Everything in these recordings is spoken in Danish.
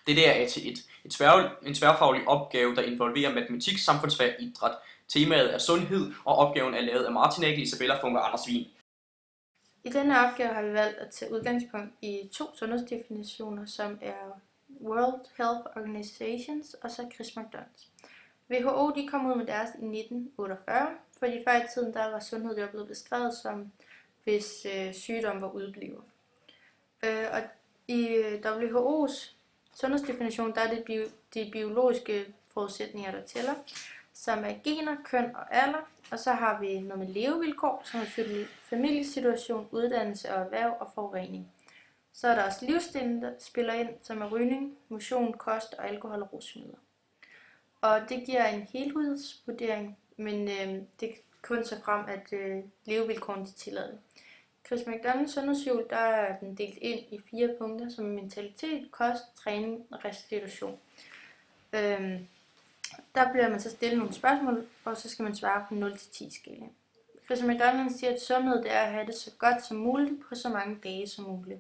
Det er AT1, en tværfaglig opgave, der involverer matematik, samfundsfag og idræt. Temaet er sundhed, og opgaven er lavet af Martin Ægge, Isabella Funke og Anders Wien. I denne opgave har vi valgt at tage udgangspunkt i 2 sundhedsdefinitioner, som er World Health Organizations og så Chris McDonald's. WHO de kom ud med deres i 1948, fordi før i tiden der var sundhed blevet beskrevet som, hvis sygdom var udblivet. Og i WHO's sundhedsdefinition der er det de biologiske forudsætninger, der tæller, som er gener, køn og alder. Og så har vi noget med levevilkår, som er familiesituation, uddannelse og erhverv og forurening. Så er der også livsstilen, der spiller ind, som er rygning, motion, kost og alkohol og rusmidler. Og det giver en helhedsvurdering, men det er kun så frem, at levevilkårene tillader det. Chris McDonald's sundhedshjul, der er den delt ind i 4 punkter, som mentalitet, kost, træning og restitution. Der bliver man så stillet nogle spørgsmål, og så skal man svare på 0-10 skala. Chris McDonald siger, at sundhed det er at have det så godt som muligt på så mange dage som muligt.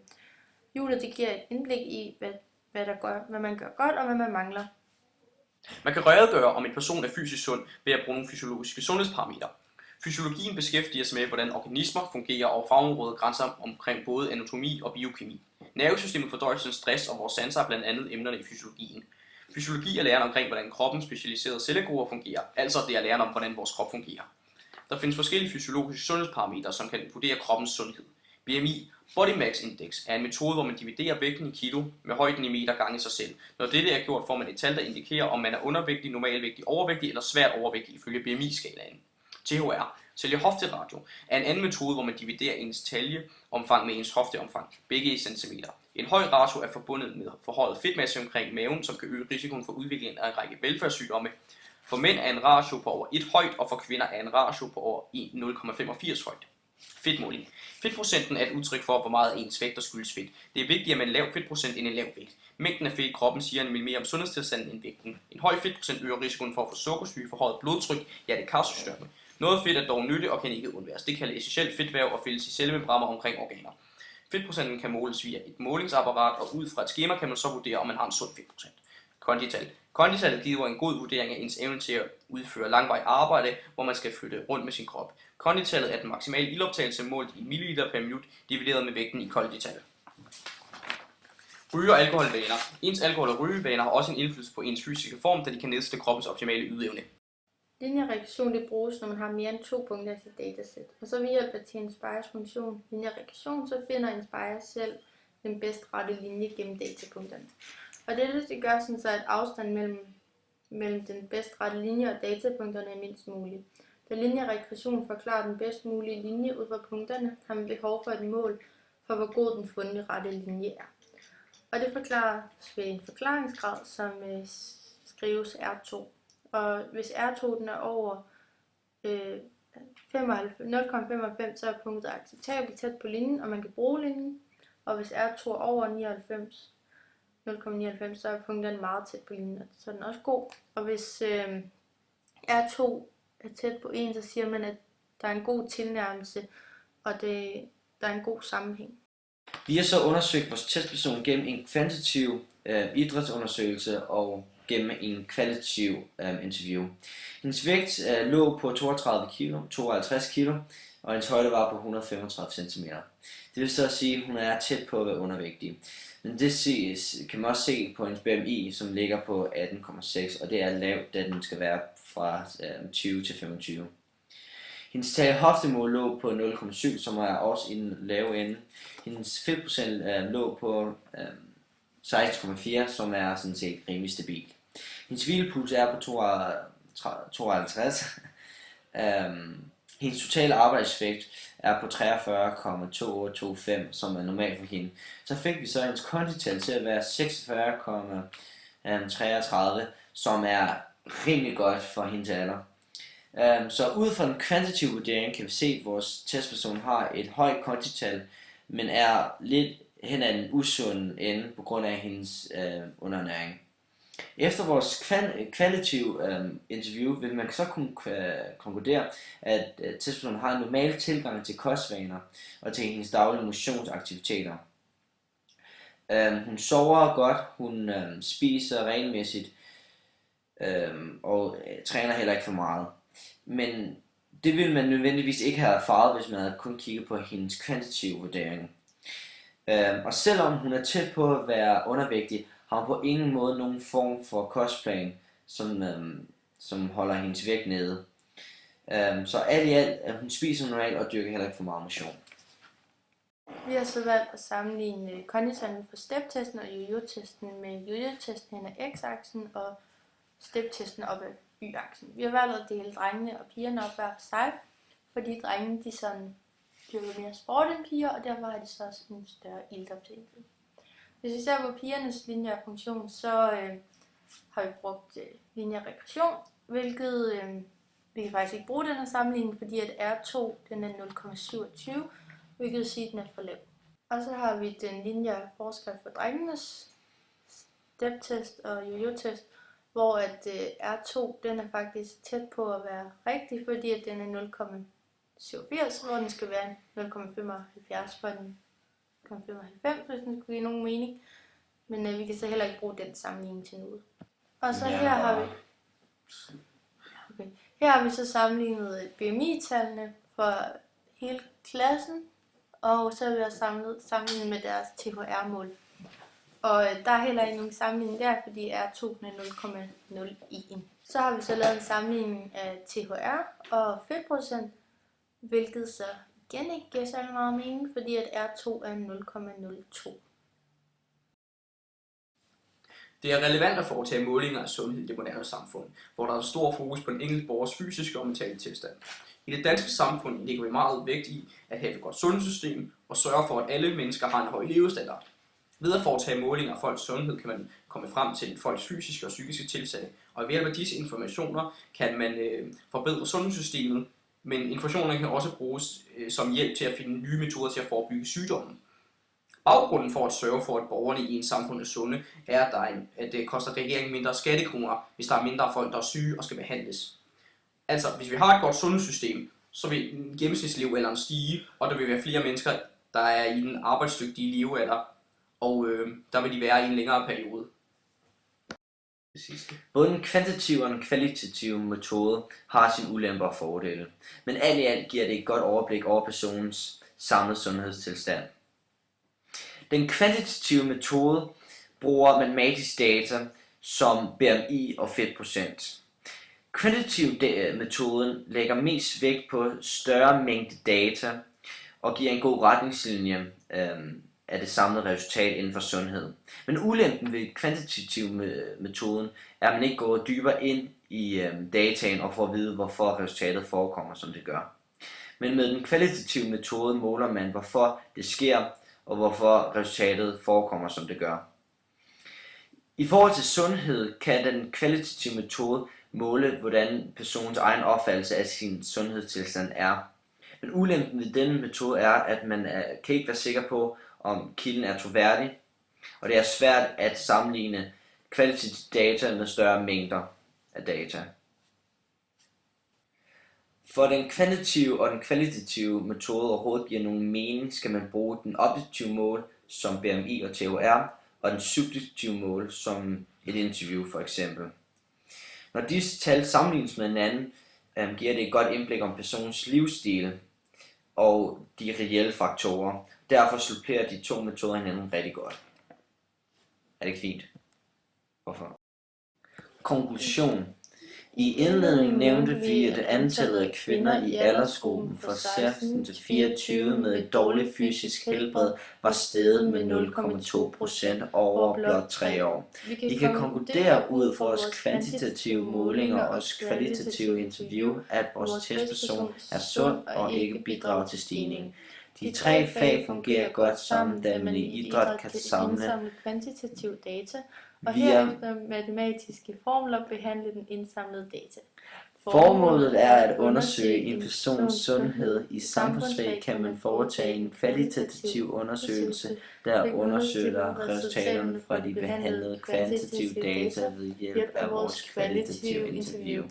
Hjulet det giver et indblik i, hvad man gør godt og hvad man mangler. Man kan redegøre, om en person er fysisk sund ved at bruge nogle fysiologiske sundhedsparametre. Fysiologien beskæftiger sig med, hvordan organismer fungerer og fagområdet grænser omkring både anatomi og biokemi. Nervesystemet fordøjelsen, stress og vores sanser er blandt andet emnerne i fysiologien. Fysiologi er læren omkring, hvordan kroppens specialiserede cellegrupper fungerer, altså det er læren om, hvordan vores krop fungerer. Der findes forskellige fysiologiske sundhedsparametre, som kan vurdere kroppens sundhed. BMI, Body Mass Index, er en metode, hvor man dividerer vægten i kilo med højden i meter gange sig selv. Når dette er gjort, får man et tal, der indikerer, om man er undervægtig, normalvægtig, overvægtig eller svært overvægtig ifølge BMI-skalaen. THR, tælge-hofteradio, er en anden metode, hvor man dividerer ens taljeomfang med ens hofteomfang, begge i centimeter. En høj ratio er forbundet med forhøjet fedtmasse omkring maven, som kan øge risikoen for udviklingen af en række velfærdssygdomme. For mænd er en ratio på over 1 højt, og for kvinder er en ratio på over 0,85 højt. Fedtmåling. Fedtprocenten er et udtryk for, hvor meget ens vægt der skyldes fedt. Det er vigtigere med en lav fedtprocent end en lav vægt. Mængden af fedt i kroppen siger en mere om sundhedstilstanden end vægten. En høj fedtprocent øger risikoen for at få sukkersyge, forhøjet blodtryk, hjertekar-sygdomme. Noget fedt er dog nyttigt og kan ikke undværes. Det kaldes essentielt fedtvæv og fælles i cellemembraner omkring organer. Fedtprocenten kan måles via et målingsapparat, og ud fra et skema kan man så vurdere, om man har en sund fedtprocent. Kondital. Konditallet giver en god vurdering af ens evne til at udføre langvarig arbejde, hvor man skal flytte rundt med sin krop. Konditallet er den maksimale ildoptagelse målt i milliliter per minut, divideret med vægten i kondital. Ryge- og alkoholvaner. Ens alkohol- og rygevaner har også en indflydelse på ens fysiske form, da de kan nedsætte kroppens optimale ydeevne. Linjeregression det bruges, når man har mere end 2 punkter til datasæt. Og så ved hjælp af T-N Spires funktion, linjeregression, så finder en Spire selv den bedst rette linje gennem datapunkterne. Og det gør sådan så, at afstanden mellem den bedst rette linje og datapunkterne er mindst mulig. Da linjeregression forklarer den bedst mulige linje ud fra punkterne, har man behov for et mål for, hvor god den fundne rette linje er. Og det forklares ved en forklaringsgrad, som skrives R2. Og hvis R2 den er over 0,95, så er punktet acceptabelt tæt på linjen, og man kan bruge linjen. Og hvis R2 er over 0,99, så er punkterne meget tæt på linjen, så er den også god. Og hvis R2 er tæt på 1, så siger man, at der er en god tilnærmelse, og der er en god sammenhæng. Vi har så undersøgt vores testperson gennem en kvantitativ idrætsundersøgelse og gennem en kvalitativ interview. Hendes vægt lå på 32 kg, 52 kg, og hendes højde var på 135 cm. Det vil så sige, at hun er tæt på at være undervægtig. Men det kan man også se på hendes BMI, som ligger på 18,6, og det er lavt, da den skal være fra 20 til 25. Hendes hoftemål lå på 0,7, som er også i den lave ende. Hendes fedtprocent lå på 16,4, som er sådan set rimelig stabil. Hendes hvilepuls er på 52. Hendes totale arbejdsvægt er på 43,225, som er normalt for hende. Så fik vi så hendes kondital til at være 46,33, som er rimelig godt for hendes alder. Så ud fra den kvantitative vurdering kan vi se, at vores testperson har et højt kondital, men er lidt hen ad den usunde ende på grund af hendes underernæring. Efter vores kvalitative interview vil man så kunne konkludere, at testpersonen har en normal tilgang til kostvaner og til hendes daglige motionsaktiviteter. Hun sover godt, hun spiser regelmæssigt, og træner heller ikke for meget. Men det ville man nødvendigvis ikke have erfaret, hvis man havde kun kigget på hendes kvantitative vurdering. Og selvom hun er tæt på at være undervægtig, har hun på ingen måde nogen form for kostplan, som holder hendes vægt nede. Så alt i alt, hun spiser normalt og dyrker heller ikke for meget motion. Vi har så valgt at sammenligne konditallene for step-testen og jojo-testen med jojo-testen hen ad x-aksen og step-testen op ad y-aksen. Vi har valgt at dele drengene og pigerne op hver for sig, fordi drengene de sådan dyrker mere sport end piger, og derfor har de så også en større iltoptagelse. Hvis vi ser på pigernes lineære funktion, så har vi brugt lineær regression, hvilket vi kan faktisk ikke bruge den her sammenligning, fordi at R2 den er 0,27, hvilket vil sige, at den er for lav. Og så har vi den lineære forskrift for drengenes step-test og jojo-test, hvor at R2 den er faktisk tæt på at være rigtig, fordi at den er 0,87, hvor den skal være 0,75 for den 0,95, hvis den skulle give nogen mening. Men vi kan så heller ikke bruge den sammenligning til noget. Og så her har vi så sammenlignet BMI-tallene for hele klassen, og så har vi også sammenlignet med deres THR-mål. Og der er heller ikke nogen sammenligning der, fordi R2 er 0,01. Så har vi så lavet en sammenligning af THR og fedtprocent, hvilket så igen ikke giver særlig meget mening, fordi at R2 er 0,02. Det er relevant at foretage målinger af sundhed i det moderne samfund, hvor der er stor fokus på den enkelte borgers fysiske og mentale tilstand. I det danske samfund lægger vi meget vægt i at have et godt sundhedssystem og sørge for, at alle mennesker har en høj levestandard. Ved at foretage målinger af folks sundhed kan man komme frem til folks fysiske og psykiske tilstand, og ved hjælp af disse informationer kan man forbedre sundhedssystemet, men informationerne kan også bruges som hjælp til at finde nye metoder til at forebygge sygdommen. Baggrunden for at sørge for, at borgerne i en samfund er sunde, er, at det koster regeringen mindre skattekroner, hvis der er mindre folk, der er syge og skal behandles. Altså, hvis vi har et godt sundhedssystem, så vil gennemsnitslevealderen stige, og der vil være flere mennesker, der er i den arbejdsdygtige levealder, og der vil de være i en længere periode. Både den kvantitative og den kvalitative metode har sine ulemper og fordele, men alt i alt giver det et godt overblik over personens samlede sundhedstilstand. Den kvantitative metode bruger matematisk data som BMI og fedtprocent. Kvantitativ metoden lægger mest vægt på større mængde data og giver en god retningslinje af det samlede resultat inden for sundhed. Men ulempen ved kvantitativ metoden er, at man ikke går dybere ind i dataen og får at vide, hvorfor resultatet forekommer, som det gør. Men med den kvalitative metode måler man, hvorfor det sker, og hvorfor resultatet forekommer, som det gør. I forhold til sundhed kan den kvalitative metode måle, hvordan personens egen opfattelse af sin sundhedstilstand er. Men ulempen ved denne metode er, at man kan ikke være sikker på, om kilden er troværdig, og det er svært at sammenligne kvalitative data med større mængder af data. For den kvantitative og den kvalitative metode overhovedet giver nogen mening, skal man bruge den objektive mål som BMI og THR, og den subjektive mål som et interview for eksempel. Når disse tal sammenlignes med hinanden, giver det et godt indblik om personens livsstil og de reelle faktorer. Derfor supplerer de to metoder hinanden rigtig godt. Er det ikke fint? Hvorfor? Konklusion. I indledningen nævnte vi, at antallet af kvinder i aldersgruppen fra 16 til 24 med et dårligt fysisk helbred var steget med 0,2% over blot 3 år. Vi kan konkludere ud fra vores kvantitative målinger og vores kvalitative interview, at vores testperson er sund og ikke bidrager til stigning. De tre fag fungerer godt sammen, da man i idræt kan samle kvantitative data og herefter matematiske formler behandle den indsamlede data. Formålet er at undersøge en persons sundhed. I samfundsfag kan man foretage en kvalitativ undersøgelse, der undersøger resultaterne fra de behandlede kvantitative data ved hjælp af vores kvalitative interview.